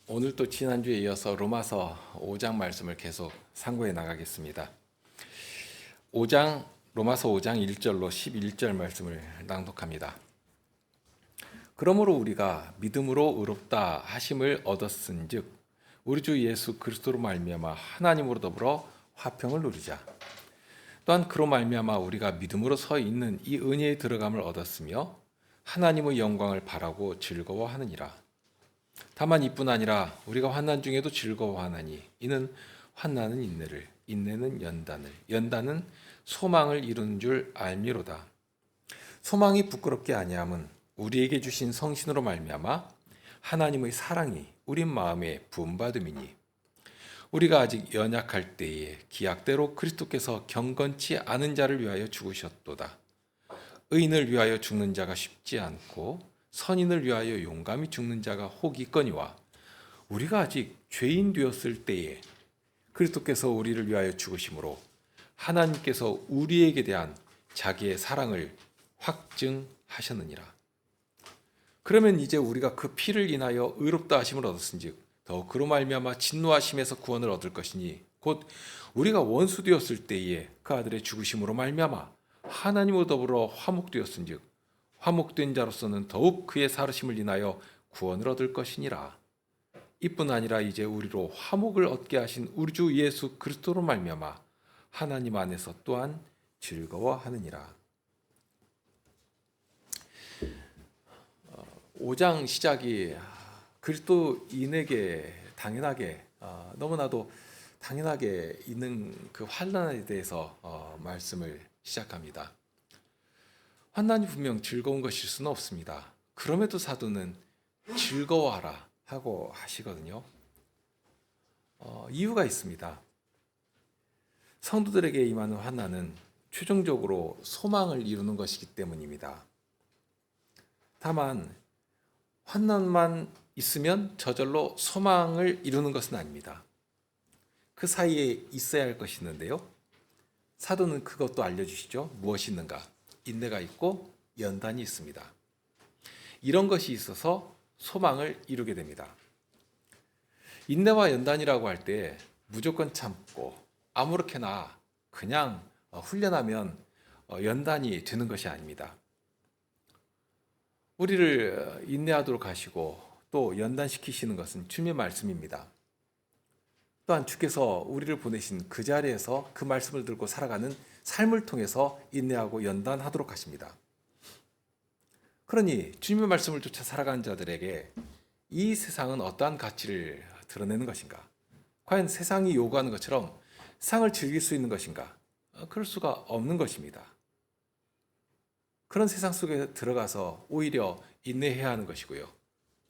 오늘 또 지난주에 이어서 로마서 5장 말씀을 계속 상고해 나가겠습니다. 로마서 5장 1절로 11절 말씀을 낭독합니다. 그러므로 우리가 믿음으로 의롭다 하심을 얻었은즉 우리 주 예수 그리스도로 말미암아 하나님으로 더불어 화평을 누리자. 또한 그로 말미암아 우리가 믿음으로 서 있는 이 은혜에 들어감을 얻었으며 하나님의 영광을 바라고 즐거워하느니라. 다만 이뿐 아니라 우리가 환난 중에도 즐거워하나니 이는 환난은 인내를, 인내는 연단을, 연단은 소망을 이루는 줄 알미로다. 소망이 부끄럽게 아니함은 우리에게 주신 성신으로 말미암아 하나님의 사랑이 우리 마음에 부음받음이니 우리가 아직 연약할 때에 기약대로 그리스도께서 경건치 않은 자를 위하여 죽으셨도다. 의인을 위하여 죽는 자가 쉽지 않고 선인을 위하여 용감히 죽는 자가 혹 있거니와 우리가 아직 죄인 되었을 때에 그리스도께서 우리를 위하여 죽으심으로 하나님께서 우리에게 대한 자기의 사랑을 확증하셨느니라. 그러면 이제 우리가 그 피를 인하여 의롭다 하심을 얻었은즉 더욱 그로 말미암아 진노하심에서 구원을 얻을 것이니 곧 우리가 원수 되었을 때에 그 아들의 죽으심으로 말미암아 하나님으로 더불어 화목되었은즉 화목된 자로서는 더욱 그의 살으심을 인하여 구원을 얻을 것이니라. 이뿐 아니라 이제 우리로 화목을 얻게 하신 우리 주 예수 그리스도로 말미암아 하나님 안에서 또한 즐거워하느니라. 5장 시작이 그리스도인에게 당연하게 너무나도 당연하게 있는 그 환난에 대해서 말씀을 시작합니다. 환난이 분명 즐거운 것일 수는 없습니다. 그럼에도 사도는 즐거워하라 하고 하시거든요. 이유가 있습니다. 성도들에게 임하는 환난은 최종적으로 소망을 이루는 것이기 때문입니다. 다만 환난만 있으면 저절로 소망을 이루는 것은 아닙니다. 그 사이에 있어야 할 것이 있는데요. 사도는 그것도 알려주시죠. 무엇이 있는가? 인내가 있고 연단이 있습니다. 이런 것이 있어서 소망을 이루게 됩니다. 인내와 연단이라고 할 때 무조건 참고 아무렇게나 그냥 훈련하면 연단이 되는 것이 아닙니다. 우리를 인내하도록 하시고 또 연단시키시는 것은 주님의 말씀입니다. 또한 주께서 우리를 보내신 그 자리에서 그 말씀을 들고 살아가는 삶을 통해서 인내하고 연단하도록 하십니다. 그러니 주님의 말씀을 쫓아 살아가는 자들에게 이 세상은 어떠한 가치를 드러내는 것인가? 과연 세상이 요구하는 것처럼 세상을 즐길 수 있는 것인가? 그럴 수가 없는 것입니다. 그런 세상 속에 들어가서 오히려 인내해야 하는 것이고요.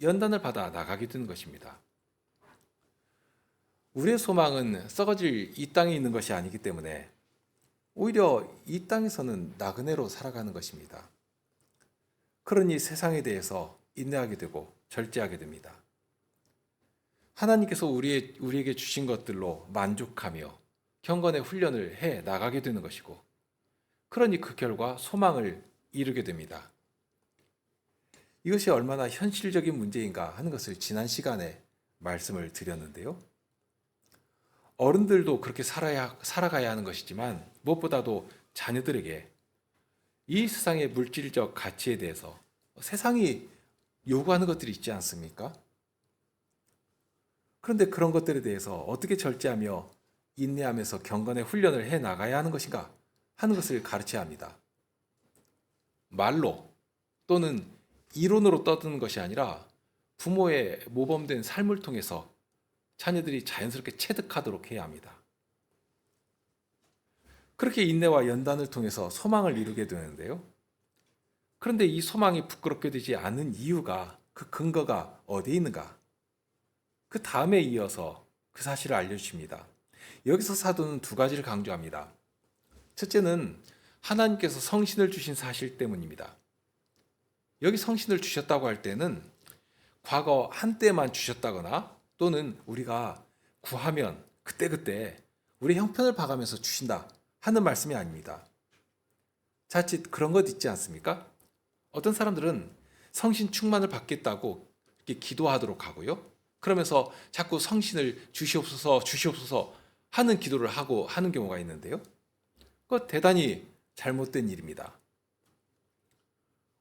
연단을 받아 나가게 되는 것입니다. 우리의 소망은 썩어질 이 땅에 있는 것이 아니기 때문에 오히려 이 땅에서는 나그네로 살아가는 것입니다. 그러니 세상에 대해서 인내하게 되고 절제하게 됩니다. 하나님께서 우리에게 주신 것들로 만족하며 경건의 훈련을 해 나가게 되는 것이고 그러니 그 결과 소망을 이루게 됩니다. 이것이 얼마나 현실적인 문제인가 하는 것을 지난 시간에 말씀을 드렸는데요. 어른들도 그렇게 살아가야 하는 것이지만 무엇보다도 자녀들에게 이 세상의 물질적 가치에 대해서 세상이 요구하는 것들이 있지 않습니까? 그런데 그런 것들에 대해서 어떻게 절제하며 인내하면서 경건의 훈련을 해 나가야 하는 것인가 하는 것을 가르쳐야 합니다. 말로 또는 이론으로 떠드는 것이 아니라 부모의 모범된 삶을 통해서 자녀들이 자연스럽게 체득하도록 해야 합니다. 그렇게 인내와 연단을 통해서 소망을 이루게 되는데요. 그런데 이 소망이 부끄럽게 되지 않은 이유가 그 근거가 어디에 있는가? 그 다음에 이어서 그 사실을 알려주십니다. 여기서 사도는 두 가지를 강조합니다. 첫째는 하나님께서 성신을 주신 사실 때문입니다. 여기 성신을 주셨다고 할 때는 과거 한때만 주셨다거나 또는 우리가 구하면 그때그때 우리 형편을 봐가면서 주신다 하는 말씀이 아닙니다. 자칫 그런 것 있지 않습니까? 어떤 사람들은 성신 충만을 받겠다고 이렇게 기도하도록 하고요. 그러면서 자꾸 성신을 주시옵소서 주시옵소서 하는 기도를 하고 하는 경우가 있는데요. 그거 대단히 잘못된 일입니다.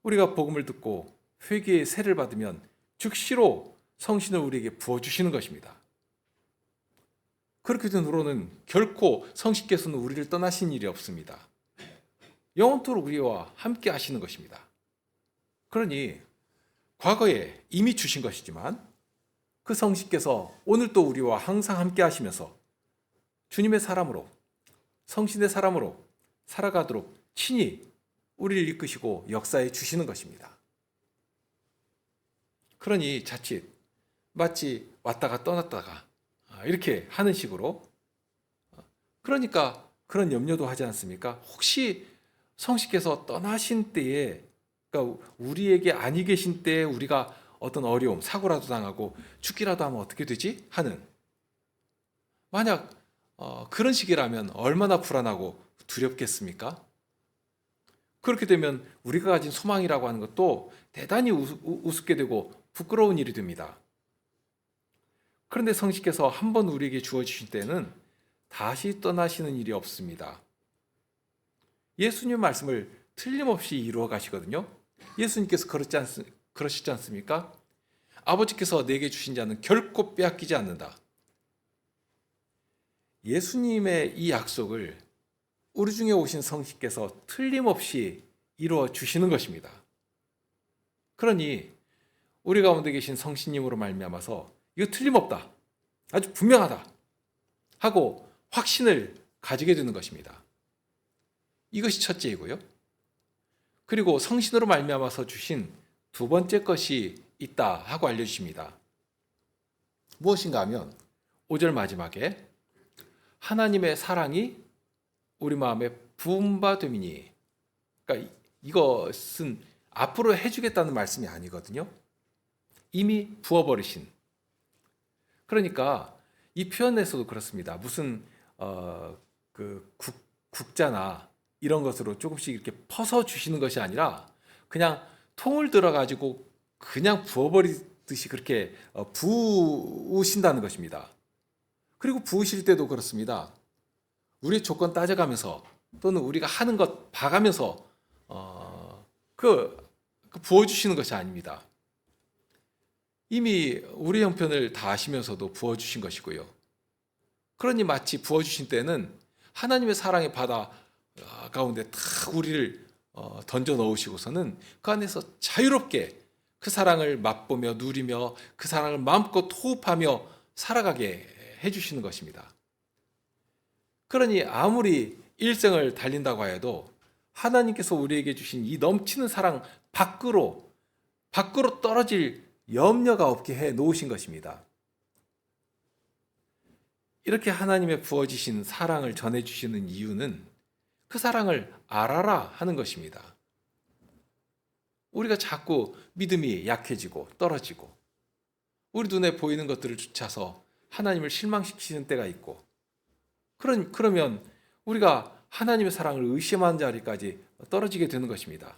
우리가 복음을 듣고 회개의 세를 받으면 즉시로 성신을 우리에게 부어주시는 것입니다. 그렇게 된 후로는 결코 성신께서는 우리를 떠나신 일이 없습니다. 영원토록 우리와 함께 하시는 것입니다. 그러니 과거에 이미 주신 것이지만 그 성신께서 오늘 또 우리와 항상 함께 하시면서 주님의 사람으로, 성신의 사람으로 살아가도록 친히 우리를 이끄시고 역사해 주시는 것입니다. 그러니 자칫 마치 왔다가 떠났다가 이렇게 하는 식으로, 그러니까 그런 염려도 하지 않습니까? 혹시 성신께서 떠나신 때에, 그러니까 우리에게 아니 계신 때에 우리가 어떤 어려움, 사고라도 당하고 죽기라도 하면 어떻게 되지? 하는, 만약 그런 식이라면 얼마나 불안하고 두렵겠습니까? 그렇게 되면 우리가 가진 소망이라고 하는 것도 대단히 우습게 되고 부끄러운 일이 됩니다. 그런데 성신께서 한 번 우리에게 주어주신 때는 다시 떠나시는 일이 없습니다. 예수님 말씀을 틀림없이 이루어 가시거든요. 예수님께서 그러시지 않습니까? 아버지께서 내게 주신 자는 결코 빼앗기지 않는다. 예수님의 이 약속을 우리 중에 오신 성신께서 틀림없이 이루어 주시는 것입니다. 그러니 우리 가운데 계신 성신님으로 말미암아서 이거 틀림없다, 아주 분명하다 하고 확신을 가지게 되는 것입니다. 이것이 첫째이고요. 그리고 성신으로 말미암아서 주신 두 번째 것이 있다 하고 알려주십니다. 무엇인가 하면 5절 마지막에 하나님의 사랑이 우리 마음에 부은 바 됨이니, 그러니까 이것은 앞으로 해주겠다는 말씀이 아니거든요. 이미 부어버리신. 그러니까 이 표현에서도 그렇습니다. 무슨 국자나 이런 것으로 조금씩 이렇게 퍼서 주시는 것이 아니라 그냥 통을 들어 가지고 그냥 부어버리듯이 그렇게 부으신다는 것입니다. 그리고 부으실 때도 그렇습니다. 우리의 조건 따져가면서 또는 우리가 하는 것 봐가면서 부어주시는 것이 아닙니다. 이미 우리 형편을 다 아시면서도 부어주신 것이고요. 그러니 마치 부어주신 때는 하나님의 사랑의 바다 가운데 다 우리를 던져 넣으시고서는 그 안에서 자유롭게 그 사랑을 맛보며 누리며 그 사랑을 마음껏 호흡하며 살아가게 해주시는 것입니다. 그러니 아무리 일생을 달린다고 해도 하나님께서 우리에게 주신 이 넘치는 사랑 밖으로 떨어질 염려가 없게 해 놓으신 것입니다. 이렇게 하나님의 부어지신 사랑을 전해주시는 이유는 그 사랑을 알아라 하는 것입니다. 우리가 자꾸 믿음이 약해지고 떨어지고 우리 눈에 보이는 것들을 쫓아서 하나님을 실망시키는 때가 있고, 그러면 우리가 하나님의 사랑을 의심하는 자리까지 떨어지게 되는 것입니다.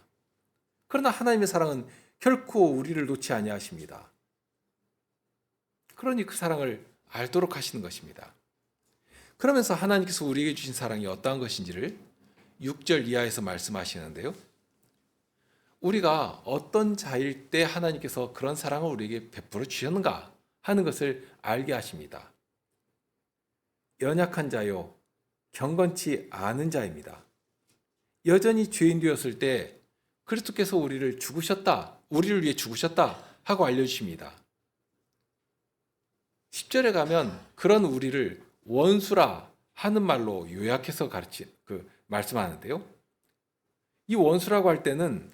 그러나 하나님의 사랑은 결코 우리를 놓지 아니하십니다. 그러니 그 사랑을 알도록 하시는 것입니다. 그러면서 하나님께서 우리에게 주신 사랑이 어떠한 것인지를 6절 이하에서 말씀하시는데요. 우리가 어떤 자일 때 하나님께서 그런 사랑을 우리에게 베풀어 주셨는가 하는 것을 알게 하십니다. 연약한 자요, 경건치 않은 자입니다. 여전히 죄인 되었을 때 그리스도께서 우리를 위해 죽으셨다 하고 알려주십니다. 10절에 가면 그런 우리를 원수라 하는 말로 요약해서 말씀하는데요. 이 원수라고 할 때는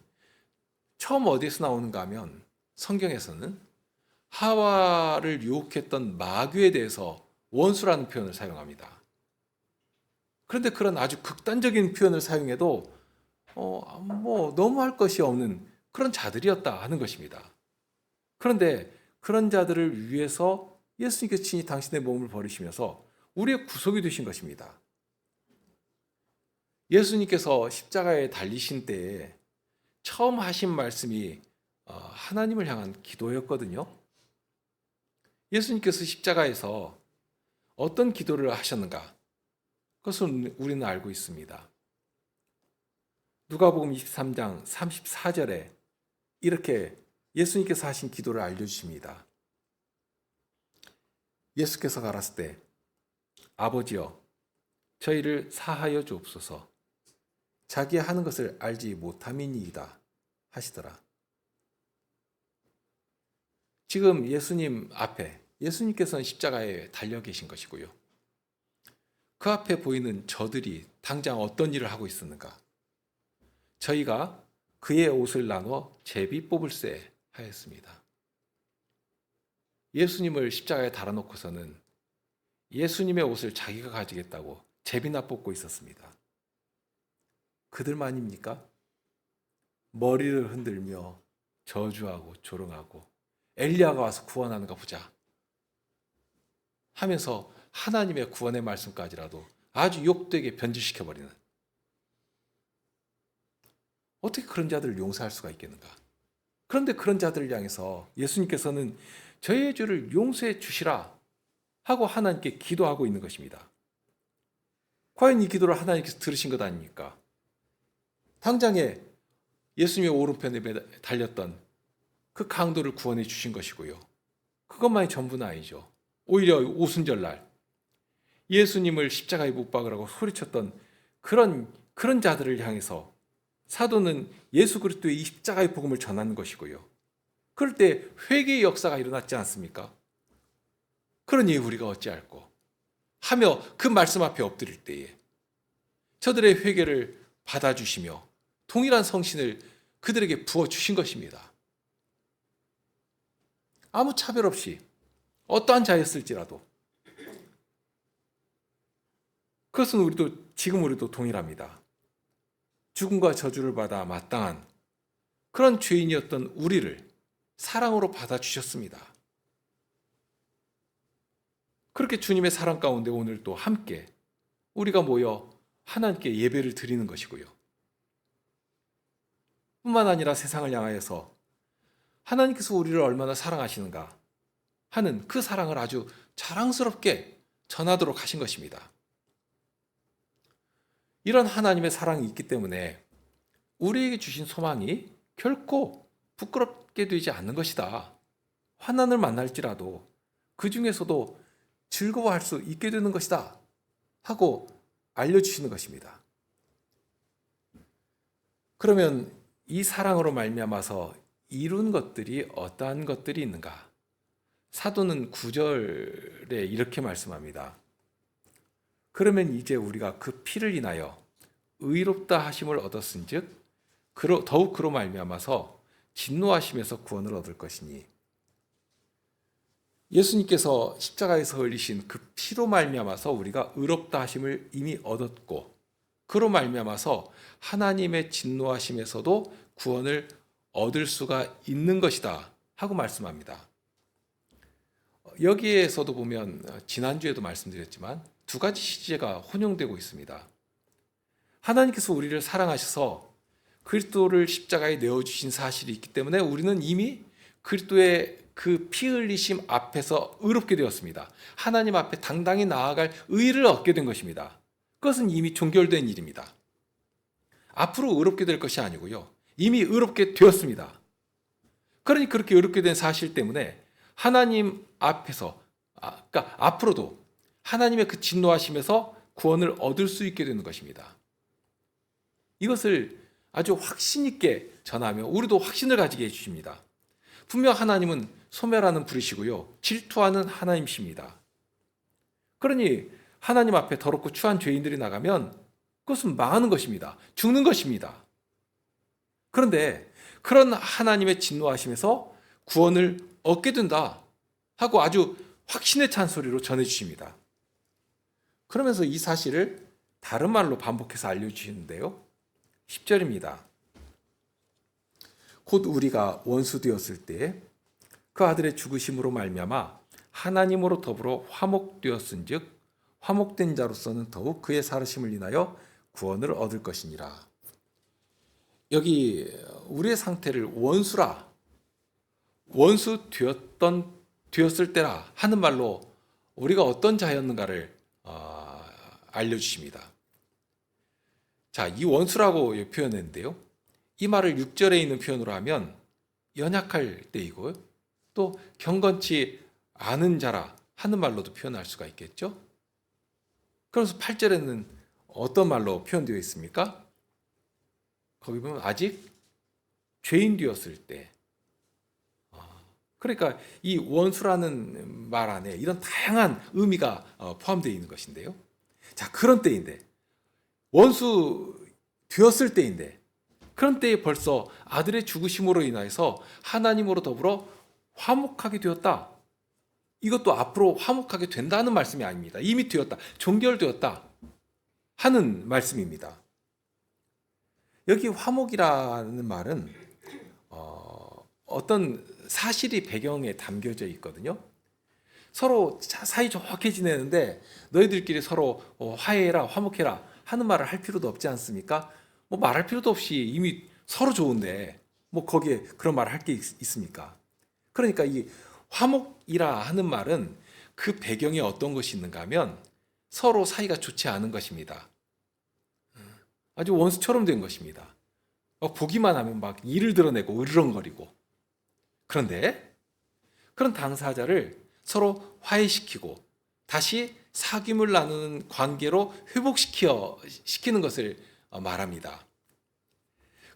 처음 어디에서 나오는가 하면 성경에서는 하와를 유혹했던 마귀에 대해서 원수라는 표현을 사용합니다. 그런데 그런 아주 극단적인 표현을 사용해도 너무할 것이 없는 그런 자들이었다 하는 것입니다. 그런데 그런 자들을 위해서 예수님께서 친히 당신의 몸을 버리시면서 우리의 구속이 되신 것입니다. 예수님께서 십자가에 달리신 때에 처음 하신 말씀이 하나님을 향한 기도였거든요. 예수님께서 십자가에서 어떤 기도를 하셨는가? 그것을 우리는 알고 있습니다. 누가복음 23장 34절에 이렇게 예수님께서 하신 기도를 알려주십니다. 예수께서 가라사 때 아버지여 저희를 사하여 주옵소서 자기 하는 것을 알지 못함이니이다 하시더라. 지금 예수님 앞에 예수님께서는 십자가에 달려 계신 것이고요. 그 앞에 보이는 저들이 당장 어떤 일을 하고 있었는가? 저희가 그의 옷을 나눠 제비 뽑을세 하였습니다. 예수님을 십자가에 달아놓고서는 예수님의 옷을 자기가 가지겠다고 제비나 뽑고 있었습니다. 그들만입니까? 머리를 흔들며 저주하고 조롱하고 엘리야가 와서 구원하는가 보자 하면서 하나님의 구원의 말씀까지라도 아주 욕되게 변질시켜버리는, 어떻게 그런 자들을 용서할 수가 있겠는가? 그런데 그런 자들을 향해서 예수님께서는 저의 죄를 용서해 주시라 하고 하나님께 기도하고 있는 것입니다. 과연 이 기도를 하나님께서 들으신 것 아닙니까? 당장에 예수님의 오른편에 달렸던 그 강도를 구원해 주신 것이고요. 그것만이 전부는 아니죠. 오히려 오순절날 예수님을 십자가에 못 박으라고 소리쳤던 그런 자들을 향해서 사도는 예수 그리스도의 이 십자가의 복음을 전하는 것이고요. 그럴 때 회개의 역사가 일어났지 않습니까? 그러니 우리가 어찌할꼬 하며 그 말씀 앞에 엎드릴 때에 저들의 회개를 받아주시며 동일한 성신을 그들에게 부어주신 것입니다. 아무 차별 없이 어떠한 자였을지라도 그것은 지금 우리도 동일합니다. 죽음과 저주를 받아 마땅한 그런 죄인이었던 우리를 사랑으로 받아주셨습니다. 그렇게 주님의 사랑 가운데 오늘 또 함께 우리가 모여 하나님께 예배를 드리는 것이고요. 뿐만 아니라 세상을 향하여서 하나님께서 우리를 얼마나 사랑하시는가 하는 그 사랑을 아주 자랑스럽게 전하도록 하신 것입니다. 이런 하나님의 사랑이 있기 때문에 우리에게 주신 소망이 결코 부끄럽게 되지 않는 것이다. 환난을 만날지라도 그 중에서도 즐거워할 수 있게 되는 것이다 하고 알려주시는 것입니다. 그러면 이 사랑으로 말미암아서 이룬 것들이 어떠한 것들이 있는가? 사도는 9절에 이렇게 말씀합니다. 그러면 이제 우리가 그 피를 인하여 의롭다 하심을 얻었은즉 더욱 그로 말미암아서 진노하심에서 구원을 얻을 것이니, 예수님께서 십자가에서 흘리신 그 피로 말미암아서 우리가 의롭다 하심을 이미 얻었고 그로 말미암아서 하나님의 진노하심에서도 구원을 얻을 수가 있는 것이다 하고 말씀합니다. 여기에서도 보면 지난주에도 말씀드렸지만 두 가지 시제가 혼용되고 있습니다. 하나님께서 우리를 사랑하셔서 그리스도를 십자가에 내어주신 사실이 있기 때문에 우리는 이미 그리스도의 그 피 흘리심 앞에서 의롭게 되었습니다. 하나님 앞에 당당히 나아갈 의를 얻게 된 것입니다. 그것은 이미 종결된 일입니다. 앞으로 의롭게 될 것이 아니고요. 이미 의롭게 되었습니다. 그러니 그렇게 의롭게 된 사실 때문에 하나님 앞에서, 그러니까 앞으로도 하나님의 그 진노하심에서 구원을 얻을 수 있게 되는 것입니다. 이것을 아주 확신 있게 전하며 우리도 확신을 가지게 해주십니다. 분명 하나님은 소멸하는 분이시고요, 질투하는 하나님이십니다. 그러니 하나님 앞에 더럽고 추한 죄인들이 나가면 그것은 망하는 것입니다. 죽는 것입니다. 그런데 그런 하나님의 진노하심에서 구원을 얻게 된다 하고 아주 확신에 찬 소리로 전해주십니다. 그러면서 이 사실을 다른 말로 반복해서 알려주시는데요. 10절입니다. 곧 우리가 원수 되었을 때 그 아들의 죽으심으로 말미암아 하나님으로 더불어 화목되었은즉 화목된 자로서는 더욱 그의 살으심을 인하여 구원을 얻을 것이니라. 여기 우리의 상태를 원수 되었던 되었을 때라 하는 말로 우리가 어떤 자였는가를 알려주십니다. 자, 이 원수라고 표현했는데요. 이 말을 6절에 있는 표현으로 하면 연약할 때이고 또 경건치 않은 자라 하는 말로도 표현할 수가 있겠죠. 그래서 8절에는 어떤 말로 표현되어 있습니까? 거기 보면 아직 죄인 되었을 때. 그러니까 이 원수라는 말 안에 이런 다양한 의미가 포함되어 있는 것인데요. 자, 그런 때인데, 원수 되었을 때인데, 그런 때에 벌써 아들의 죽으심으로 인해서 하나님으로 더불어 화목하게 되었다. 이것도 앞으로 화목하게 된다는 말씀이 아닙니다. 이미 되었다. 종결되었다 하는 말씀입니다. 여기 화목이라는 말은 어떤 사실이 배경에 담겨져 있거든요. 서로 사이좋게 지내는데 너희들끼리 서로 화해해라, 화목해라 하는 말을 할 필요도 없지 않습니까? 뭐 말할 필요도 없이 이미 서로 좋은데 뭐 거기에 그런 말을 할 게 있습니까? 그러니까 이 화목이라 하는 말은 그 배경에 어떤 것이 있는가 하면 서로 사이가 좋지 않은 것입니다. 아주 원수처럼 된 것입니다. 보기만 하면 막 이를 드러내고 으르렁거리고. 그런데 그런 당사자를 서로 화해시키고 다시 사귐을 나누는 관계로 회복시키는 것을 말합니다.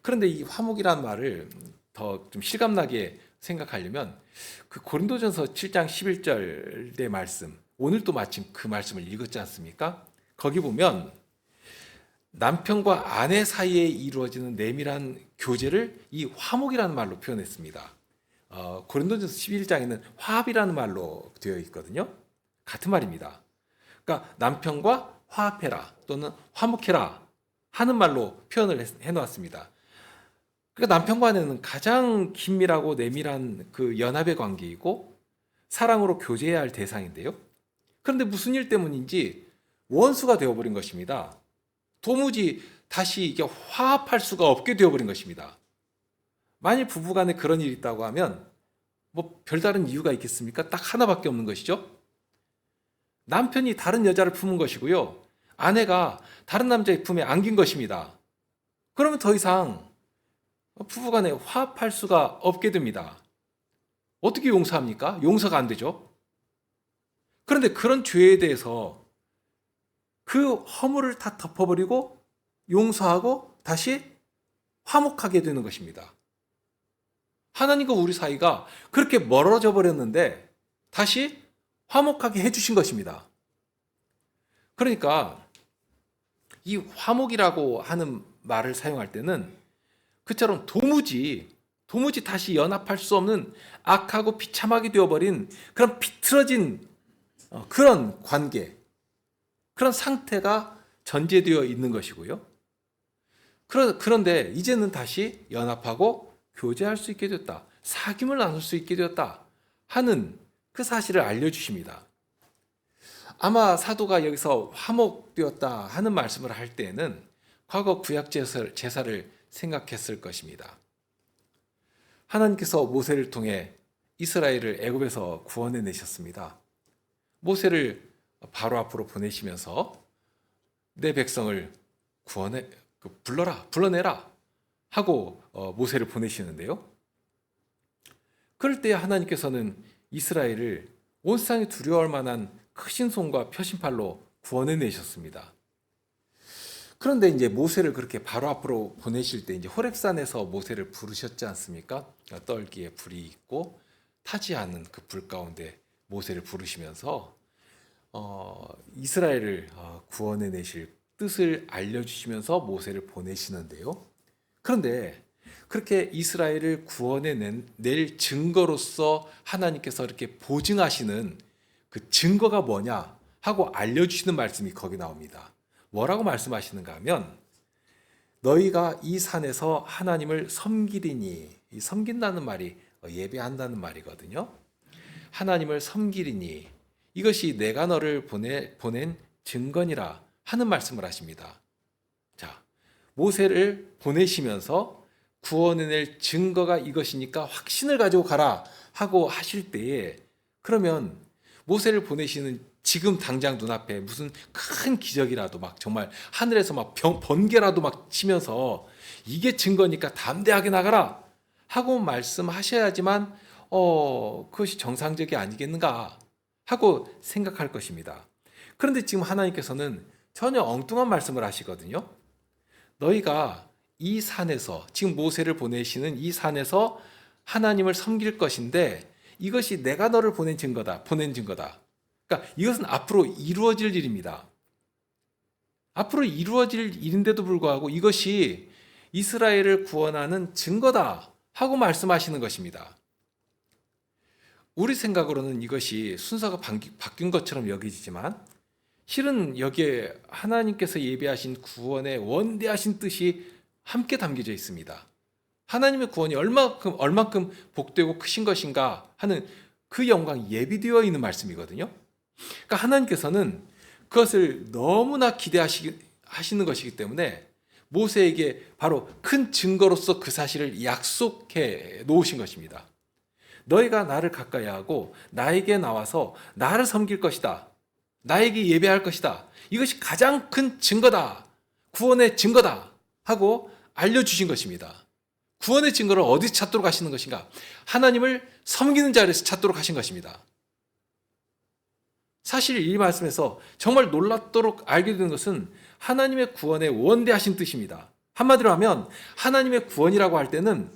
그런데 이 화목이라는 말을 더 좀 실감나게 생각하려면 그 고린도전서 7장 11절의 말씀, 오늘 또 마침 그 말씀을 읽었지 않습니까? 거기 보면 남편과 아내 사이에 이루어지는 내밀한 교제를 이 화목이라는 말로 표현했습니다. 고린도전서 11장에는 화합이라는 말로 되어 있거든요. 같은 말입니다. 그러니까 남편과 화합해라 또는 화목해라 하는 말로 표현을 해놓았습니다. 그러니까 남편과 아내는 가장 긴밀하고 내밀한 그 연합의 관계이고 사랑으로 교제해야 할 대상인데요. 그런데 무슨 일 때문인지 원수가 되어버린 것입니다. 도무지 다시 이게 화합할 수가 없게 되어버린 것입니다. 만일 부부간에 그런 일이 있다고 하면 뭐 별다른 이유가 있겠습니까? 딱 하나밖에 없는 것이죠. 남편이 다른 여자를 품은 것이고요. 아내가 다른 남자의 품에 안긴 것입니다. 그러면 더 이상 부부간에 화합할 수가 없게 됩니다. 어떻게 용서합니까? 용서가 안 되죠. 그런데 그런 죄에 대해서 그 허물을 다 덮어버리고 용서하고 다시 화목하게 되는 것입니다. 하나님과 우리 사이가 그렇게 멀어져 버렸는데 다시 화목하게 해주신 것입니다. 그러니까 이 화목이라고 하는 말을 사용할 때는 그처럼 도무지 다시 연합할 수 없는 악하고 비참하게 되어버린 그런 비틀어진 그런 관계, 그런 상태가 전제되어 있는 것이고요. 그런데 이제는 다시 연합하고 교제할 수 있게 되었다. 사귐을 나눌 수 있게 되었다 하는 그 사실을 알려주십니다. 아마 사도가 여기서 화목되었다 하는 말씀을 할 때에는 과거 구약 제사를 생각했을 것입니다. 하나님께서 모세를 통해 이스라엘을 애굽에서 구원해 내셨습니다. 모세를 바로 앞으로 보내시면서 내 백성을 불러내라 하고 모세를 보내시는데요. 그럴 때 하나님께서는 이스라엘을 온 세상이 두려워할 만한 크신 손과 표심팔로 구원해 내셨습니다. 그런데 이제 모세를 그렇게 바로 앞으로 보내실 때 이제 호렙산에서 모세를 부르셨지 않습니까? 떨기에 불이 있고 타지 않는 그 불 가운데 모세를 부르시면서 이스라엘을 구원해 내실 뜻을 알려주시면서 모세를 보내시는데요. 그런데 그렇게 이스라엘을 구원해 낼 증거로서 하나님께서 이렇게 보증하시는 그 증거가 뭐냐 하고 알려주시는 말씀이 거기 나옵니다. 뭐라고 말씀하시는가 하면 너희가 이 산에서 하나님을 섬기리니, 이 섬긴다는 말이 예배한다는 말이거든요. 하나님을 섬기리니 이것이 내가 너를 보낸 증거니라 하는 말씀을 하십니다. 자, 모세를 보내시면서 구원해낼 증거가 이것이니까 확신을 가지고 가라 하고 하실 때에 그러면 모세를 보내시는 지금 당장 눈앞에 무슨 큰 기적이라도 막 정말 하늘에서 막 번개라도 막 치면서 이게 증거니까 담대하게 나가라 하고 말씀하셔야지만 그것이 정상적이 아니겠는가 하고 생각할 것입니다. 그런데 지금 하나님께서는 전혀 엉뚱한 말씀을 하시거든요. 너희가 이 산에서, 지금 모세를 보내시는 이 산에서 하나님을 섬길 것인데 이것이 내가 너를 보낸 증거다. 그러니까 이것은 앞으로 이루어질 일입니다. 앞으로 이루어질 일인데도 불구하고 이것이 이스라엘을 구원하는 증거다 하고 말씀하시는 것입니다. 우리 생각으로는 이것이 순서가 바뀐 것처럼 여겨지지만 실은 여기에 하나님께서 예비하신 구원의 원대하신 뜻이 함께 담겨져 있습니다. 하나님의 구원이 얼만큼 복되고 크신 것인가 하는 그 영광이 예비되어 있는 말씀이거든요. 그러니까 하나님께서는 그것을 너무나 기대하시는 것이기 때문에 모세에게 바로 큰 증거로서 그 사실을 약속해 놓으신 것입니다. 너희가 나를 가까이 하고 나에게 나와서 나를 섬길 것이다. 나에게 예배할 것이다. 이것이 가장 큰 증거다. 구원의 증거다. 하고 알려주신 것입니다. 구원의 증거를 어디서 찾도록 하시는 것인가? 하나님을 섬기는 자리에서 찾도록 하신 것입니다. 사실 이 말씀에서 정말 놀랍도록 알게 되는 것은 하나님의 구원의 원대하신 뜻입니다. 한마디로 하면 하나님의 구원이라고 할 때는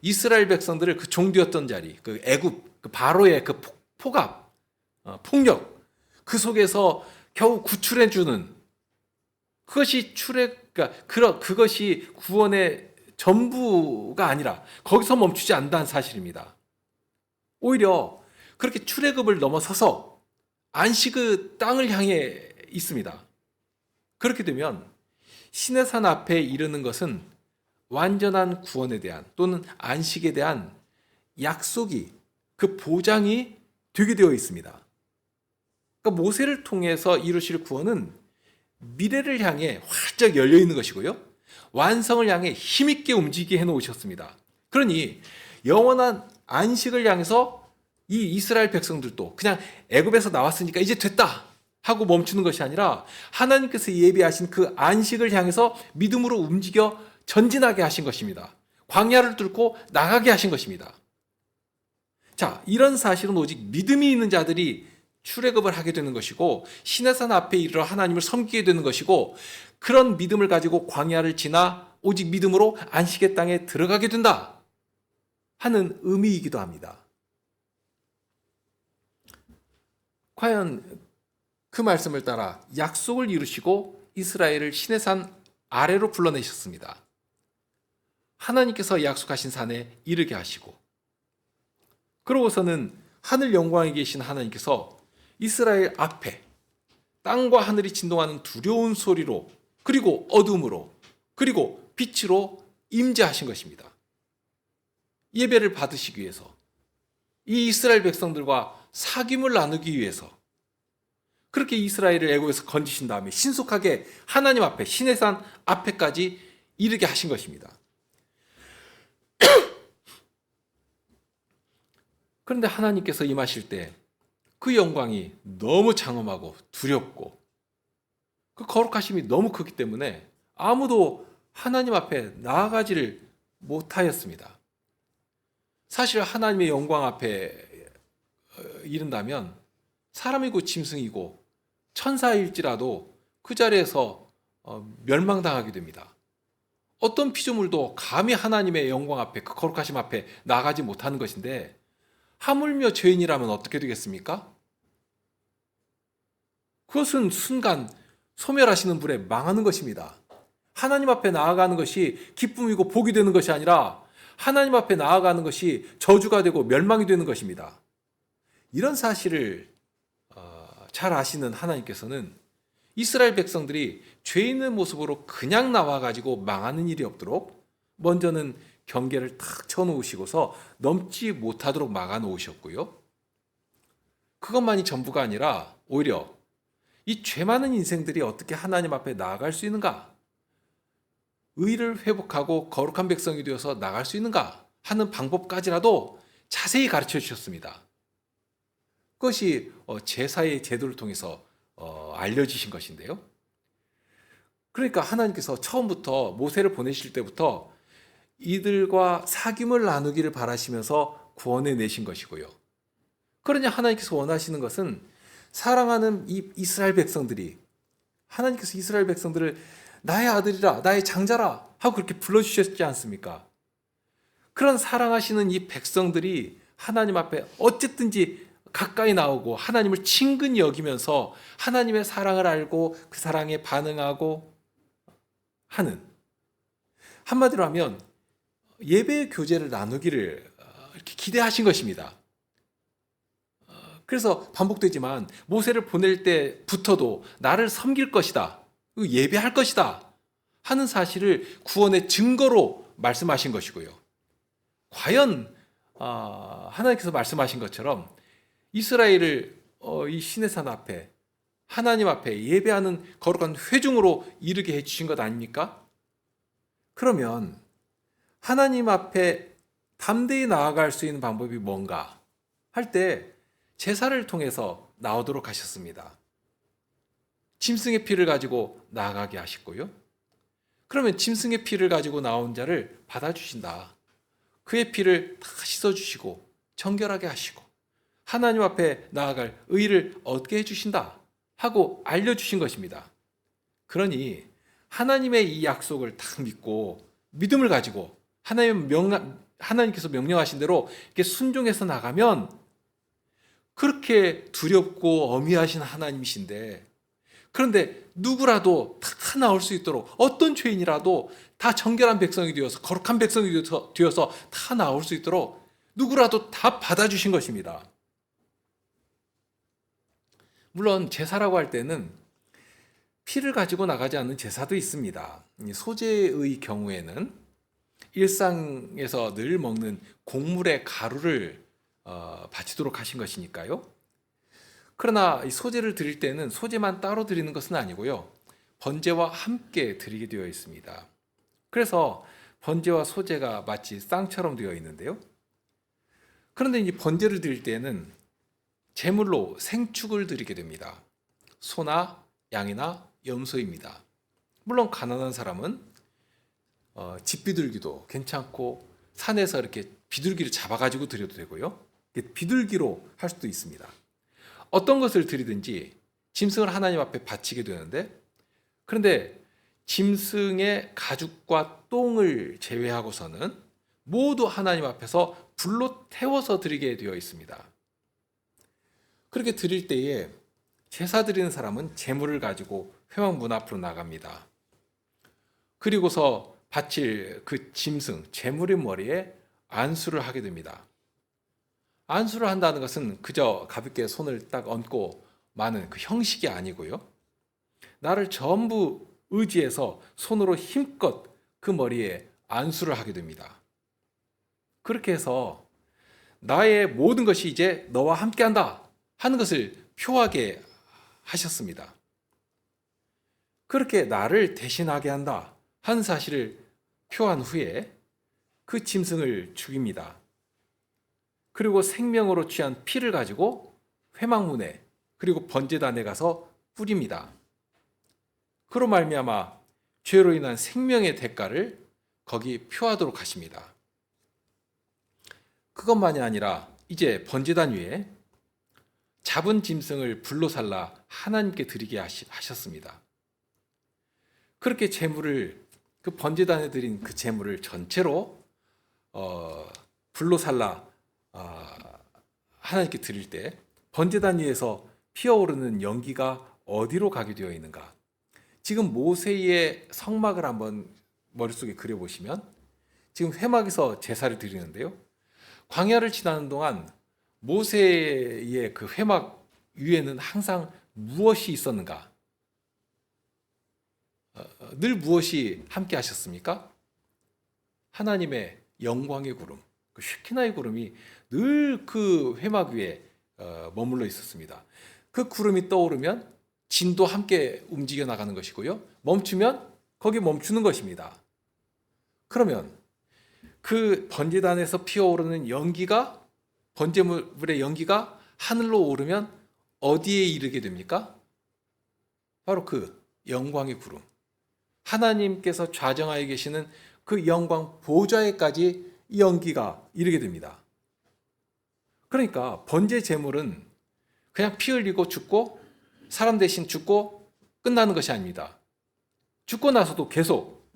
이스라엘 백성들을 그 종되었던 자리, 그 애굽, 그 바로의 그 폭압, 폭력, 그 속에서 겨우 구출해 주는 그것이 그것이 구원의 전부가 아니라 거기서 멈추지 않는다는 사실입니다. 오히려 그렇게 출애굽을 넘어서서 안식의 땅을 향해 있습니다. 그렇게 되면 시내산 앞에 이르는 것은 완전한 구원에 대한 또는 안식에 대한 약속이 그 보장이 되게 되어 있습니다. 그러니까 모세를 통해서 이루실 구원은 미래를 향해 활짝 열려 있는 것이고요. 완성을 향해 힘있게 움직이게 해놓으셨습니다. 그러니 영원한 안식을 향해서 이 이스라엘 백성들도 그냥 애굽에서 나왔으니까 이제 됐다 하고 멈추는 것이 아니라 하나님께서 예비하신 그 안식을 향해서 믿음으로 움직여 전진하게 하신 것입니다. 광야를 뚫고 나가게 하신 것입니다. 자, 이런 사실은 오직 믿음이 있는 자들이 출애굽을 하게 되는 것이고 시내산 앞에 이르러 하나님을 섬기게 되는 것이고 그런 믿음을 가지고 광야를 지나 오직 믿음으로 안식의 땅에 들어가게 된다 하는 의미이기도 합니다. 과연 그 말씀을 따라 약속을 이루시고 이스라엘을 시내산 아래로 불러내셨습니다. 하나님께서 약속하신 산에 이르게 하시고 그러고서는 하늘 영광에 계신 하나님께서 이스라엘 앞에 땅과 하늘이 진동하는 두려운 소리로 그리고 어둠으로 그리고 빛으로 임재하신 것입니다. 예배를 받으시기 위해서 이 이스라엘 백성들과 사귐을 나누기 위해서 그렇게 이스라엘을 애굽에서 건지신 다음에 신속하게 하나님 앞에 시내산 앞에까지 이르게 하신 것입니다. 그런데 하나님께서 임하실 때 그 영광이 너무 장엄하고 두렵고 그 거룩하심이 너무 크기 때문에 아무도 하나님 앞에 나아가지를 못하였습니다. 사실 하나님의 영광 앞에 이른다면 사람이고 짐승이고 천사일지라도 그 자리에서 멸망당하게 됩니다. 어떤 피조물도 감히 하나님의 영광 앞에 그 거룩하심 앞에 나아가지 못하는 것인데 하물며 죄인이라면 어떻게 되겠습니까? 그것은 순간 소멸하시는 불에 망하는 것입니다. 하나님 앞에 나아가는 것이 기쁨이고 복이 되는 것이 아니라 하나님 앞에 나아가는 것이 저주가 되고 멸망이 되는 것입니다. 이런 사실을 잘 아시는 하나님께서는 이스라엘 백성들이 죄 있는 모습으로 그냥 나와가지고 망하는 일이 없도록 먼저는 경계를 탁 쳐놓으시고서 넘지 못하도록 막아놓으셨고요. 그것만이 전부가 아니라 오히려 이 죄 많은 인생들이 어떻게 하나님 앞에 나아갈 수 있는가? 의를 회복하고 거룩한 백성이 되어서 나갈 수 있는가? 하는 방법까지라도 자세히 가르쳐 주셨습니다. 그것이 제사의 제도를 통해서 알려지신 것인데요. 그러니까 하나님께서 처음부터 모세를 보내실 때부터 이들과 사귐을 나누기를 바라시면서 구원해 내신 것이고요. 그러냐 하나님께서 원하시는 것은 사랑하는 이 이스라엘 백성들이, 하나님께서 이스라엘 백성들을 나의 아들이라, 나의 장자라 하고 그렇게 불러주셨지 않습니까? 그런 사랑하시는 이 백성들이 하나님 앞에 어쨌든지 가까이 나오고 하나님을 친근히 여기면서 하나님의 사랑을 알고 그 사랑에 반응하고 하는, 한마디로 하면 예배의 교제를 나누기를 이렇게 기대하신 것입니다. 그래서 반복되지만 모세를 보낼 때부터도 나를 섬길 것이다, 예배할 것이다 하는 사실을 구원의 증거로 말씀하신 것이고요. 과연 하나님께서 말씀하신 것처럼 이스라엘을 이 시내산 앞에, 하나님 앞에 예배하는 거룩한 회중으로 이르게 해주신 것 아닙니까? 그러면 하나님 앞에 담대히 나아갈 수 있는 방법이 뭔가 할 때 제사를 통해서 나오도록 하셨습니다. 짐승의 피를 가지고 나아가게 하셨고요. 그러면 짐승의 피를 가지고 나온 자를 받아주신다. 그의 피를 다 씻어주시고 정결하게 하시고 하나님 앞에 나아갈 의를 얻게 해주신다 하고 알려주신 것입니다. 그러니 하나님의 이 약속을 딱 믿고 믿음을 가지고 하나님께서 명령하신 대로 이렇게 순종해서 나가면, 그렇게 두렵고 어미하신 하나님이신데, 그런데 누구라도 다 나올 수 있도록, 어떤 죄인이라도 다 정결한 백성이 되어서, 거룩한 백성이 되어서 다 나올 수 있도록 누구라도 다 받아주신 것입니다. 물론 제사라고 할 때는 피를 가지고 나가지 않는 제사도 있습니다. 소제의 경우에는 일상에서 늘 먹는 곡물의 가루를 바치도록 하신 것이니까요. 그러나 이 소제를 드릴 때는 소제만 따로 드리는 것은 아니고요, 번제와 함께 드리게 되어 있습니다. 그래서 번제와 소제가 마치 쌍처럼 되어 있는데요. 그런데 이 번제를 드릴 때는 제물로 생축을 드리게 됩니다. 소나 양이나 염소입니다. 물론 가난한 사람은 집비둘기도 괜찮고 산에서 이렇게 비둘기를 잡아가지고 드려도 되고요, 비둘기로 할 수도 있습니다. 어떤 것을 드리든지 짐승을 하나님 앞에 바치게 되는데, 그런데 짐승의 가죽과 똥을 제외하고서는 모두 하나님 앞에서 불로 태워서 드리게 되어 있습니다. 그렇게 드릴 때에 제사 드리는 사람은 제물을 가지고 회막 문 앞으로 나갑니다. 그리고서 바칠 그 짐승, 제물의 머리에 안수를 하게 됩니다. 안수를 한다는 것은 그저 가볍게 손을 딱 얹고 마는 그 형식이 아니고요, 나를 전부 의지해서 손으로 힘껏 그 머리에 안수를 하게 됩니다. 그렇게 해서 나의 모든 것이 이제 너와 함께한다 하는 것을 표하게 하셨습니다. 그렇게 나를 대신하게 한다 하는 사실을 표한 후에 그 짐승을 죽입니다. 그리고 생명으로 취한 피를 가지고 회막문에, 그리고 번제단에 가서 뿌립니다. 그로 말미암아 죄로 인한 생명의 대가를 거기 표하도록 하십니다. 그것만이 아니라 이제 번제단 위에 잡은 짐승을 불로 살라 하나님께 드리게 하셨습니다. 그렇게 제물을, 그 번제단에 드린 그 제물을 전체로 불로 살라 하나님께 드릴 때 번제단 위에서 피어오르는 연기가 어디로 가게 되어 있는가? 지금 모세의 성막을 한번 머릿속에 그려보시면, 지금 회막에서 제사를 드리는데요, 광야를 지나는 동안 모세의 그 회막 위에는 항상 무엇이 있었는가? 늘 무엇이 함께 하셨습니까? 하나님의 영광의 구름, 그 쉐키나의 구름이 늘 그 회막 위에 머물러 있었습니다. 그 구름이 떠오르면 진도 함께 움직여 나가는 것이고요, 멈추면 거기 멈추는 것입니다. 그러면 그 번제단에서 피어오르는 연기가, 번제물의 연기가 하늘로 오르면 어디에 이르게 됩니까? 바로 그 영광의 구름. 하나님께서 좌정하에 계시는 그 영광 보좌에까지 이 연기가 이르게 됩니다. 그러니까 번제 제물은 그냥 피 흘리고 죽고 사람 대신 죽고 끝나는 것이 아닙니다. 죽고 나서도 계속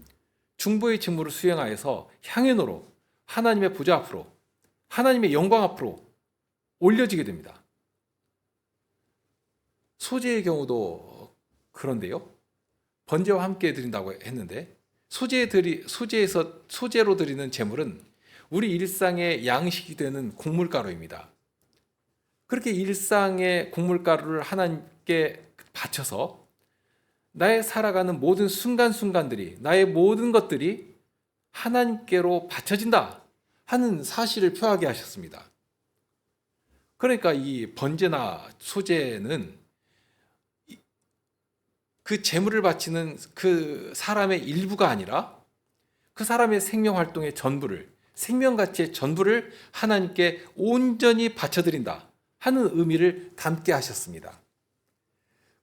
중보의 직무를 수행하여서 향연으로 하나님의 보좌 앞으로 하나님의 영광 앞으로 올려지게 됩니다. 소제의 경우도 그런데요. 번제와 함께 드린다고 했는데 소제로 드리는 제물은 우리 일상의 양식이 되는 곡물가루입니다. 그렇게 일상의 곡물가루를 하나님께 바쳐서 나의 살아가는 모든 순간순간들이, 나의 모든 것들이 하나님께로 바쳐진다 하는 사실을 표하게 하셨습니다. 그러니까 이 번제나 소제는 그 제물을 바치는 그 사람의 일부가 아니라 그 사람의 생명 활동의 전부를, 생명가치의 전부를 하나님께 온전히 바쳐드린다 하는 의미를 담게 하셨습니다.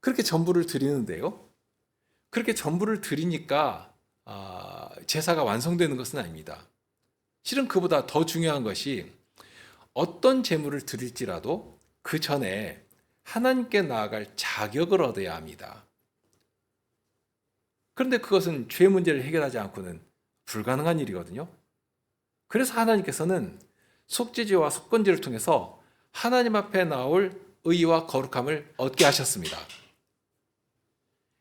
그렇게 전부를 드리는데요. 그렇게 전부를 드리니까 제사가 완성되는 것은 아닙니다. 실은 그보다 더 중요한 것이 어떤 제물을 드릴지라도 그 전에 하나님께 나아갈 자격을 얻어야 합니다. 그런데 그것은 죄 문제를 해결하지 않고는 불가능한 일이거든요. 그래서 하나님께서는 속죄제와 속건제를 통해서 하나님 앞에 나올 의와 거룩함을 얻게 하셨습니다.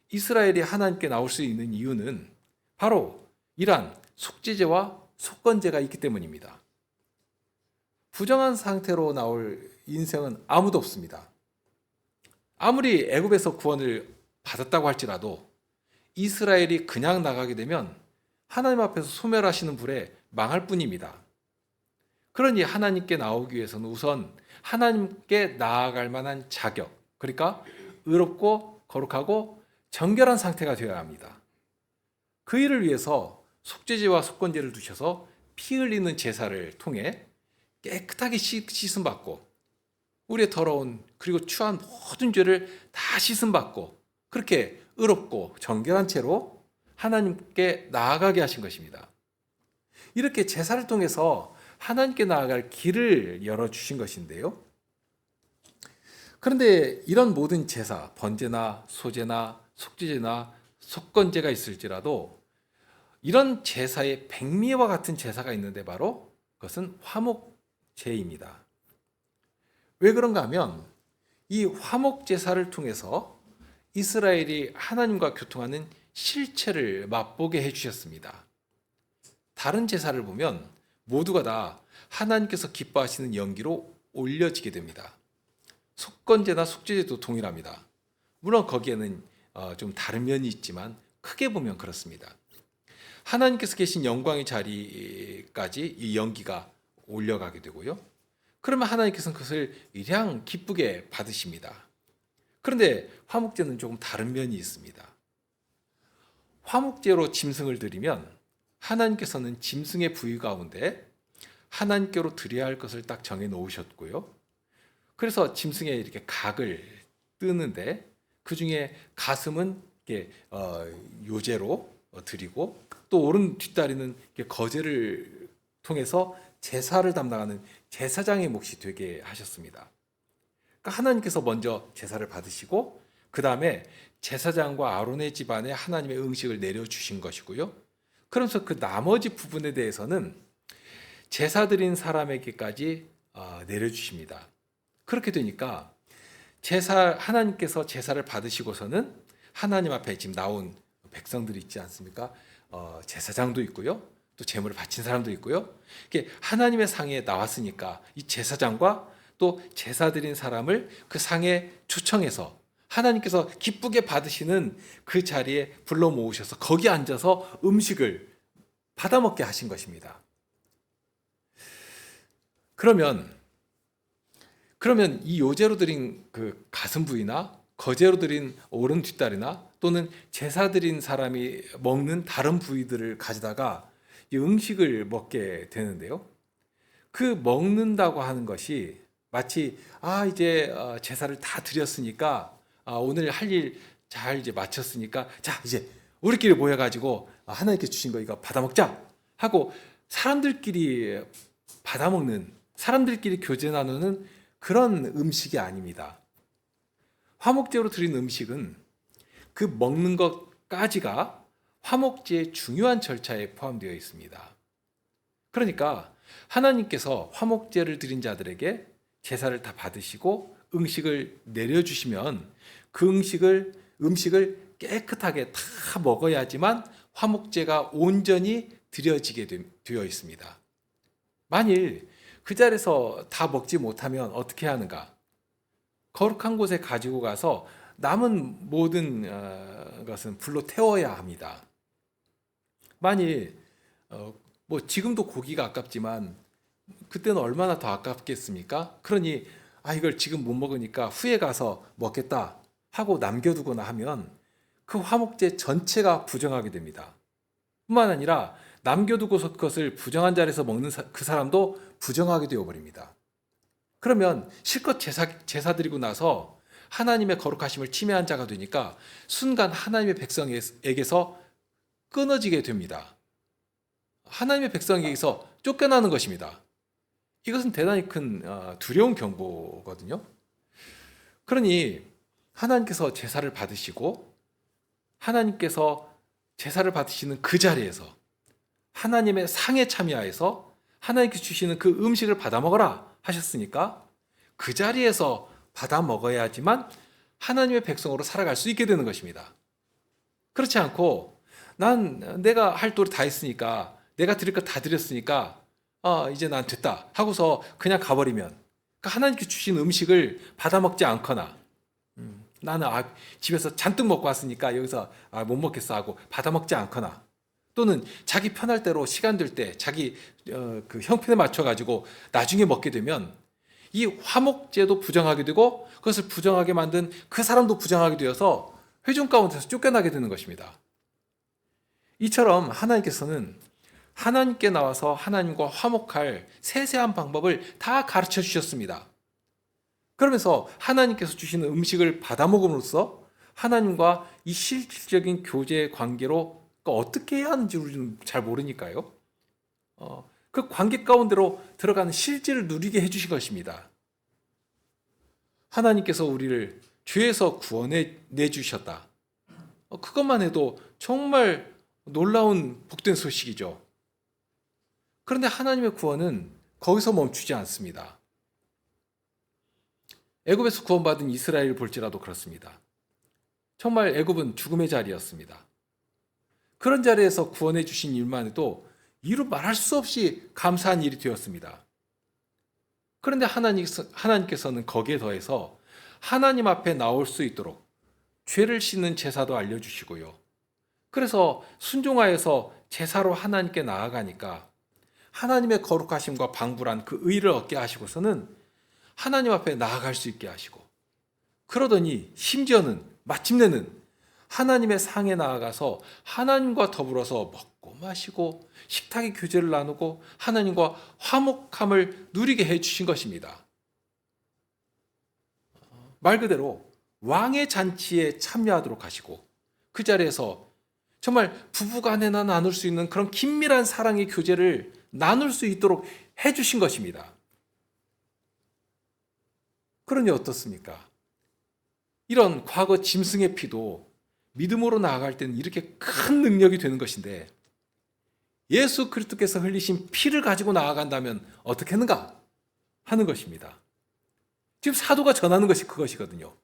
이스라엘이 하나님께 나올 수 있는 이유는 바로 이러한 속죄제와 속건제가 있기 때문입니다. 부정한 상태로 나올 인생은 아무도 없습니다. 아무리 애굽에서 구원을 받았다고 할지라도 이스라엘이 그냥 나가게 되면 하나님 앞에서 소멸하시는 불에 망할 뿐입니다. 그러니 하나님께 나오기 위해서는 우선 하나님께 나아갈 만한 자격, 그러니까 의롭고 거룩하고 정결한 상태가 되어야 합니다. 그 일을 위해서 속죄제와 속건제를 두셔서 피 흘리는 제사를 통해 깨끗하게 씻음받고 우리의 더러운 그리고 추한 모든 죄를 다 씻음받고 그렇게 의롭고 정결한 채로 하나님께 나아가게 하신 것입니다. 이렇게 제사를 통해서 하나님께 나아갈 길을 열어주신 것인데요. 그런데 이런 모든 제사, 번제나 소제나 속죄제나 속건제가 있을지라도 이런 제사의 백미와 같은 제사가 있는데 바로 그것은 화목제입니다. 왜 그런가 하면 이 화목제사를 통해서 이스라엘이 하나님과 교통하는 실체를 맛보게 해주셨습니다. 다른 제사를 보면 모두가 다 하나님께서 기뻐하시는 연기로 올려지게 됩니다. 속건제나 속죄제도 동일합니다. 물론 거기에는 좀 다른 면이 있지만 크게 보면 그렇습니다. 하나님께서 계신 영광의 자리까지 이 연기가 올려가게 되고요. 그러면 하나님께서는 그것을 일양 기쁘게 받으십니다. 그런데 화목제는 조금 다른 면이 있습니다. 화목제로 짐승을 드리면 하나님께서는 짐승의 부위 가운데 하나님께로 드려야 할 것을 딱 정해 놓으셨고요. 그래서 짐승의 이렇게 각을 뜨는데 그 중에 가슴은 이렇게 요제로 드리고 또 오른 뒷다리는 거제를 통해서 제사를 담당하는 제사장의 몫이 되게 하셨습니다. 그러니까 하나님께서 먼저 제사를 받으시고 그 다음에 제사장과 아론의 집안에 하나님의 음식을 내려주신 것이고요. 그러면서 그 나머지 부분에 대해서는 제사 드린 사람에게까지 내려주십니다. 그렇게 되니까 하나님께서 제사를 받으시고서는 하나님 앞에 지금 나온 백성들이 있지 않습니까? 제사장도 있고요. 또 제물을 바친 사람도 있고요. 이렇게 하나님의 상에 나왔으니까 이 제사장과 또 제사 드린 사람을 그 상에 초청해서 하나님께서 기쁘게 받으시는 그 자리에 불러 모으셔서 거기 앉아서 음식을 받아먹게 하신 것입니다. 그러면 이 요제로 드린 그 가슴 부위나 거제로 드린 오른 뒷다리나 또는 제사 드린 사람이 먹는 다른 부위들을 가져다가 이 음식을 먹게 되는데요. 그 먹는다고 하는 것이 마치 이제 제사를 다 드렸으니까 오늘 할 일 잘 이제 마쳤으니까 자 이제 우리끼리 모여가지고 하나님께 주신 거 이거 받아 먹자 하고 사람들끼리 받아 먹는, 사람들끼리 교제 나누는 그런 음식이 아닙니다. 화목제로 드린 음식은 그 먹는 것까지가 화목제의 중요한 절차에 포함되어 있습니다. 그러니까 하나님께서 화목제를 드린 자들에게 제사를 다 받으시고 음식을 내려주시면 그 음식을 깨끗하게 다 먹어야지만 화목제가 온전히 드려지게 되어 있습니다. 만일 그 자리에서 다 먹지 못하면 어떻게 하는가? 거룩한 곳에 가지고 가서 남은 모든 것은 불로 태워야 합니다. 만일 뭐 지금도 고기가 아깝지만 그때는 얼마나 더 아깝겠습니까? 그러니 이걸 지금 못 먹으니까 후에 가서 먹겠다 하고 남겨두거나 하면 그 화목제 전체가 부정하게 됩니다. 뿐만 아니라 남겨두고서 그것을 부정한 자리에서 먹는 그 사람도 부정하게 되어버립니다. 그러면 실컷 제사 드리고 나서 하나님의 거룩하심을 침해한 자가 되니까 순간 하나님의 백성에게서 끊어지게 됩니다. 하나님의 백성에게서 쫓겨나는 것입니다. 이것은 대단히 큰 두려운 경고거든요. 그러니 하나님께서 제사를 받으시고 하나님께서 제사를 받으시는 그 자리에서 하나님의 상에 참여하여서 하나님께 주시는 그 음식을 받아 먹어라 하셨으니까 그 자리에서 받아 먹어야지만 하나님의 백성으로 살아갈 수 있게 되는 것입니다. 그렇지 않고 내가 할 도리 다 했으니까 내가 드릴 거 다 드렸으니까 이제 난 됐다 하고서 그냥 가버리면 그러니까 하나님께 주신 음식을 받아 먹지 않거나 나는 집에서 잔뜩 먹고 왔으니까 여기서 못 먹겠어 하고 받아 먹지 않거나 또는 자기 편할 대로 시간 될 때 자기 그 형편에 맞춰 가지고 나중에 먹게 되면 이 화목제도 부정하게 되고 그것을 부정하게 만든 그 사람도 부정하게 되어서 회중 가운데서 쫓겨나게 되는 것입니다. 이처럼 하나님께서는 하나님께 나와서 하나님과 화목할 세세한 방법을 다 가르쳐 주셨습니다. 그러면서 하나님께서 주시는 음식을 받아 먹음으로써 하나님과 이 실질적인 교제 관계로 어떻게 해야 하는지 우리는 잘 모르니까요. 그 관계 가운데로 들어가는 실질을 누리게 해주신 것입니다. 하나님께서 우리를 죄에서 구원해 내주셨다. 그것만 해도 정말 놀라운 복된 소식이죠. 그런데 하나님의 구원은 거기서 멈추지 않습니다. 애굽에서 구원받은 이스라엘을 볼지라도 그렇습니다. 정말 애굽은 죽음의 자리였습니다. 그런 자리에서 구원해 주신 일만 해도 이루 말할 수 없이 감사한 일이 되었습니다. 그런데 하나님께서는 거기에 더해서 하나님 앞에 나올 수 있도록 죄를 씻는 제사도 알려주시고요. 그래서 순종하여서 제사로 하나님께 나아가니까 하나님의 거룩하심과 방불한 그 의를 얻게 하시고서는 하나님 앞에 나아갈 수 있게 하시고 그러더니 심지어는 마침내는 하나님의 상에 나아가서 하나님과 더불어서 먹고 마시고 식탁의 교제를 나누고 하나님과 화목함을 누리게 해주신 것입니다. 말 그대로 왕의 잔치에 참여하도록 하시고 그 자리에서 정말 부부간에나 나눌 수 있는 그런 긴밀한 사랑의 교제를 나눌 수 있도록 해주신 것입니다. 그러니 어떻습니까? 이런 과거 짐승의 피도 믿음으로 나아갈 때는 이렇게 큰 능력이 되는 것인데 예수 그리스도께서 흘리신 피를 가지고 나아간다면 어떻게 하는가 하는 것입니다. 지금 사도가 전하는 것이 그것이거든요.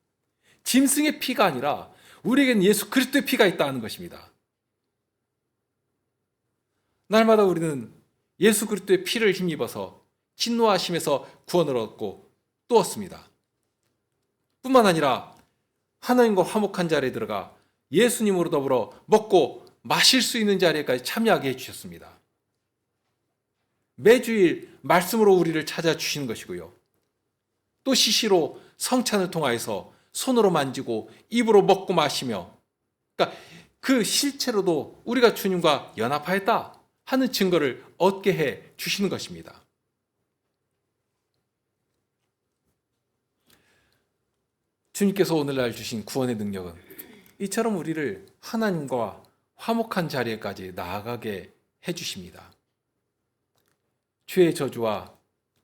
짐승의 피가 아니라 우리에게는 예수 그리스도의 피가 있다는 것입니다. 날마다 우리는 예수 그리스도의 피를 힘입어서 진노하심에서 구원을 얻고 또 얻습니다. 뿐만 아니라 하나님과 화목한 자리에 들어가 예수님으로 더불어 먹고 마실 수 있는 자리에까지 참여하게 해주셨습니다. 매주일 말씀으로 우리를 찾아주시는 것이고요. 또 시시로 성찬을 통하여서 손으로 만지고 입으로 먹고 마시며 그러니까 그 실체로도 우리가 주님과 연합하였다 하는 증거를 얻게 해 주시는 것입니다. 주님께서 오늘날 주신 구원의 능력은 이처럼 우리를 하나님과 화목한 자리에까지 나아가게 해주십니다. 죄의 저주와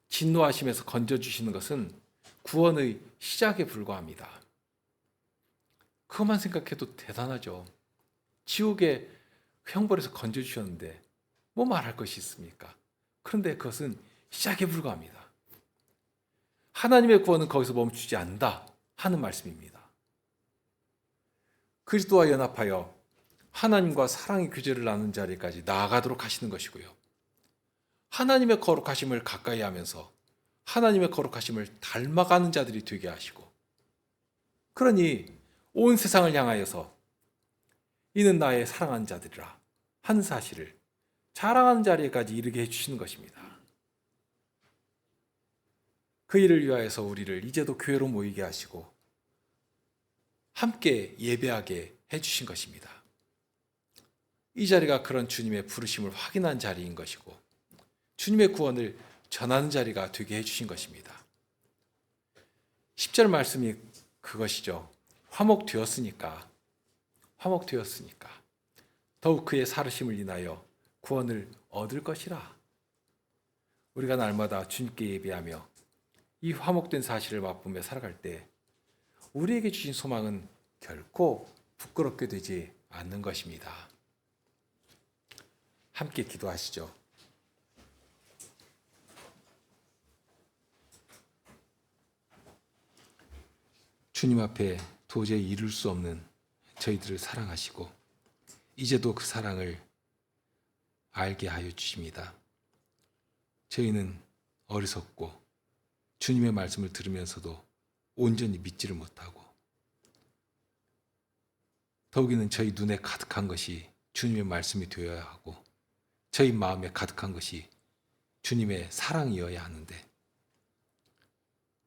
진노하심에서 건져주시는 것은 구원의 시작에 불과합니다. 그것만 생각해도 대단하죠. 지옥의 형벌에서 건져주셨는데 뭐 말할 것이 있습니까? 그런데 그것은 시작에 불과합니다. 하나님의 구원은 거기서 멈추지 않는다 하는 말씀입니다. 그리스도와 연합하여 하나님과 사랑의 교제를 나누는 자리까지 나아가도록 하시는 것이고요. 하나님의 거룩하심을 가까이 하면서 하나님의 거룩하심을 닮아가는 자들이 되게 하시고, 그러니 온 세상을 향하여서 이는 나의 사랑하는 자들이라 하는 사실을 자랑하는 자리에까지 이르게 해주시는 것입니다. 그 일을 위하여서 우리를 이제도 교회로 모이게 하시고 함께 예배하게 해주신 것입니다. 이 자리가 그런 주님의 부르심을 확인한 자리인 것이고 주님의 구원을 전하는 자리가 되게 해주신 것입니다. 10절 말씀이 그것이죠. 화목되었으니까 더욱 그의 살으심을 인하여 구원을 얻을 것이라. 우리가 날마다 주님께 예배하며 이 화목된 사실을 맛보며 살아갈 때 우리에게 주신 소망은 결코 부끄럽게 되지 않는 것입니다. 함께 기도하시죠. 주님 앞에 도저히 이룰 수 없는 저희들을 사랑하시고 이제도 그 사랑을 알게 하여 주십니다. 저희는 어리석고 주님의 말씀을 들으면서도 온전히 믿지를 못하고 더욱이는 저희 눈에 가득한 것이 주님의 말씀이 되어야 하고 저희 마음에 가득한 것이 주님의 사랑이어야 하는데,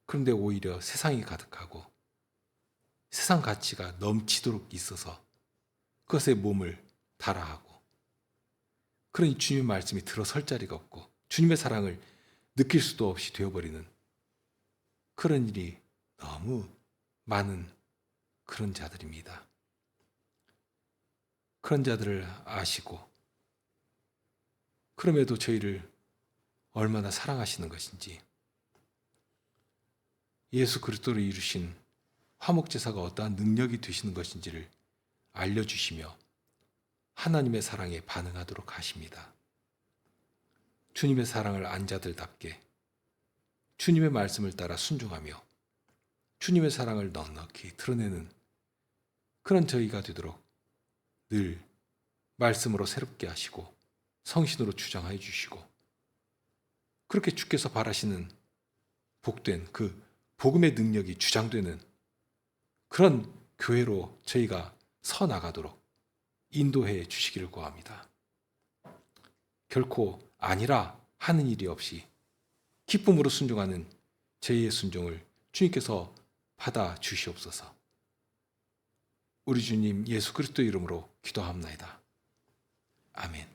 그런데 오히려 세상이 가득하고 세상 가치가 넘치도록 있어서 그것에 몸을 달아하고, 그러니 주님의 말씀이 들어설 자리가 없고 주님의 사랑을 느낄 수도 없이 되어버리는 그런 일이 너무 많은 그런 자들입니다. 그런 자들을 아시고 그럼에도 저희를 얼마나 사랑하시는 것인지, 예수 그리스도로 이루신 화목제사가 어떠한 능력이 되시는 것인지를 알려주시며 하나님의 사랑에 반응하도록 하십니다. 주님의 사랑을 안 자들답게 주님의 말씀을 따라 순종하며 주님의 사랑을 넉넉히 드러내는 그런 저희가 되도록 늘 말씀으로 새롭게 하시고 성신으로 주장하여 주시고, 그렇게 주께서 바라시는 복된 그 복음의 능력이 주장되는 그런 교회로 저희가 서 나가도록 인도해 주시기를 구합니다. 결코 아니라 하는 일이 없이 기쁨으로 순종하는 저희의 순종을 주님께서 받아 주시옵소서. 우리 주님 예수 그리스도 이름으로 기도합나이다. 아멘.